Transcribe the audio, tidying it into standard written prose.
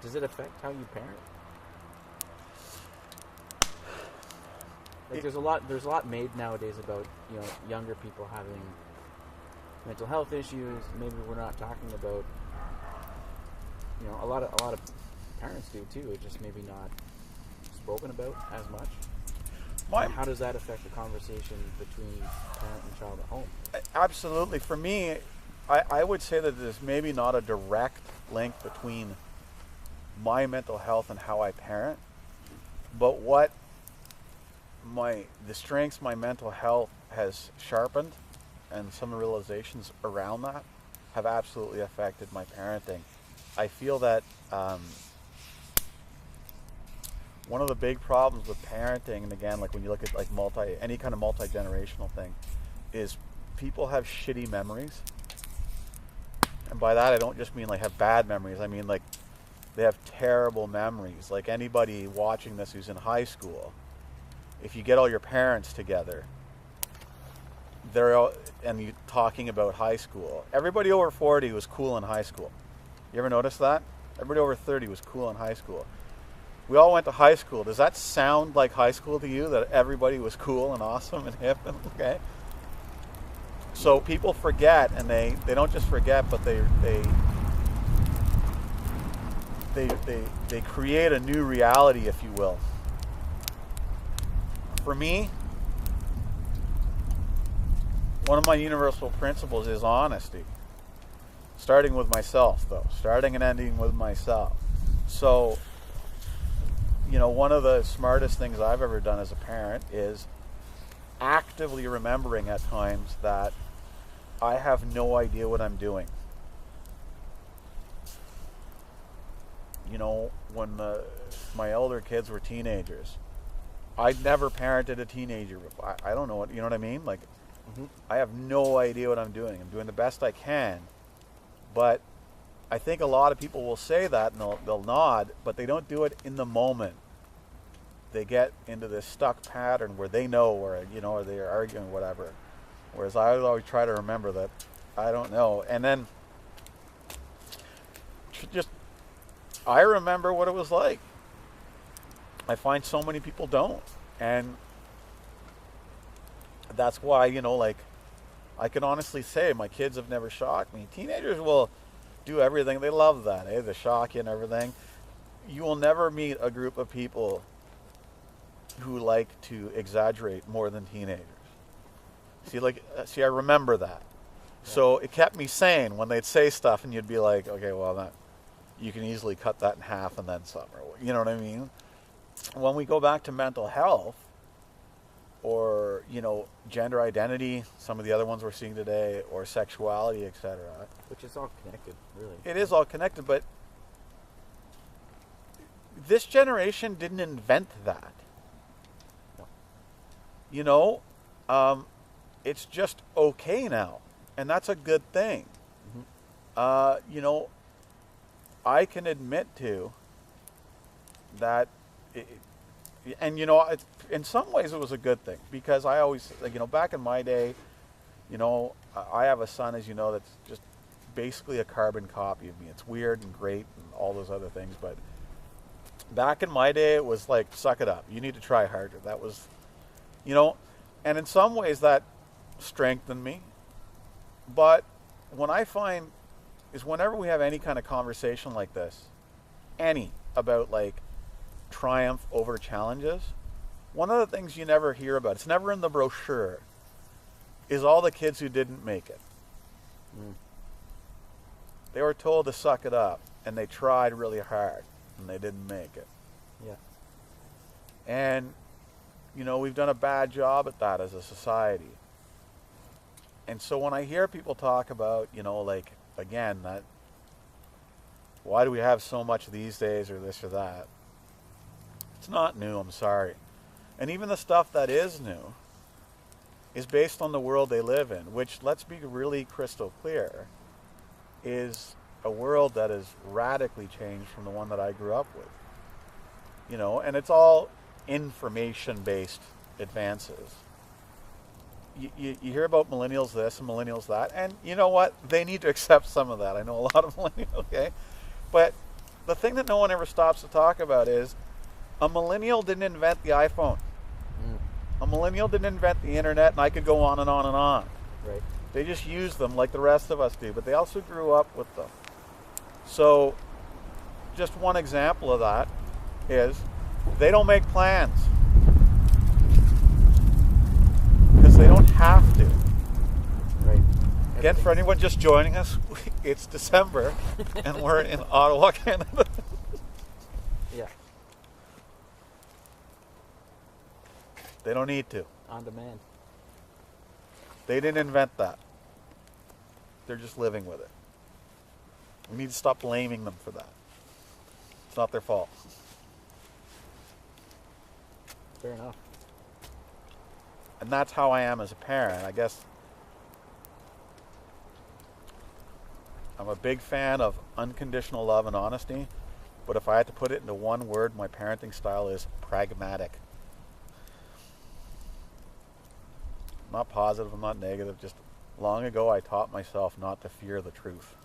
does it affect how you parent? Like there's a lot made nowadays about, you know, younger people having mental health issues. Maybe we're not talking about, you know, a lot of parents do too. It's just maybe not spoken about as much. How does that affect the conversation between parent and child at home? Absolutely. For me, I would say that there's maybe not a direct link between my mental health and how I parent, but what the strengths my mental health has sharpened and some realizations around that have absolutely affected my parenting. I feel that one of the big problems with parenting, and again, like when you look at like any kind of multi-generational thing, is people have shitty memories. And by that I don't just mean like have bad memories, I mean like they have terrible memories. Like anybody watching this who's in high school, if you get all your parents together, and you talking about high school, everybody over 40 was cool in high school. You ever notice that? Everybody over 30 was cool in high school. We all went to high school. Does that sound like high school to you, that everybody was cool and awesome and hip and okay? So people forget, and they don't just forget, but they create a new reality, if you will. For me, one of my universal principles is honesty. Starting with myself, though. Starting and ending with myself. So, you know, one of the smartest things I've ever done as a parent is actively remembering at times that I have no idea what I'm doing. You know, when my elder kids were teenagers, I'd never parented a teenager before. I don't know what, you know what I mean? Like, I have no idea what I'm doing. I'm doing the best I can. But I think a lot of people will say that and they'll nod, but they don't do it in the moment. They get into this stuck pattern where they know, or, you know, or they're arguing, whatever. Whereas I would always try to remember that I don't know. And then I remember what it was like. I find so many people don't. And that's why, you know, like, I can honestly say my kids have never shocked me. Teenagers will do everything. They love that, eh? They shock you and everything. You will never meet a group of people who like to exaggerate more than teenagers. See, I remember that. Yeah. So it kept me sane when they'd say stuff and you'd be like, okay, well, you can easily cut that in half and then some, or, you know what I mean? When we go back to mental health, or, you know, gender identity, some of the other ones we're seeing today, or sexuality, etc. Which is all connected, really. It is all connected, but this generation didn't invent that. No. You know, it's just okay now, and that's a good thing. Mm-hmm. You know, I can admit to that, and you know, in some ways it was a good thing, because I always, you know, back in my day, you know, I have a son, as you know, that's just basically a carbon copy of me. It's weird and great and all those other things, but back in my day it was like, suck it up, you need to try harder. That was, you know, and in some ways that strengthened me. But what I find is whenever we have any kind of conversation like this, about like triumph over challenges, one of the things you never hear about, it's never in the brochure, is all the kids who didn't make it. They were told to suck it up, and they tried really hard, and they didn't make it. Yeah. And, you know, we've done a bad job at that as a society. And so when I hear people talk about, you know, like, again, that, why do we have so much these days, or this or that? It's not new, I'm sorry. And even the stuff that is new is based on the world they live in, which, let's be really crystal clear, is a world that is radically changed from the one that I grew up with. You know, and it's all information-based advances. You hear about millennials this and millennials that, and you know what? They need to accept some of that. I know a lot of millennials, okay? But the thing that no one ever stops to talk about is a millennial didn't invent the iPhone. A millennial didn't invent the internet, and I could go on and on and on. Right. They just use them like the rest of us do, but they also grew up with them. So, just one example of that is they don't make plans because they don't have to. Right. Again, for anyone just joining us, it's December and we're in Ottawa, Canada. Yeah. They don't need to. On demand. They didn't invent that. They're just living with it. We need to stop blaming them for that. It's not their fault. Fair enough. And that's how I am as a parent. I guess I'm a big fan of unconditional love and honesty, but if I had to put it into one word, my parenting style is pragmatic. I'm not positive, I'm not negative, just long ago I taught myself not to fear the truth.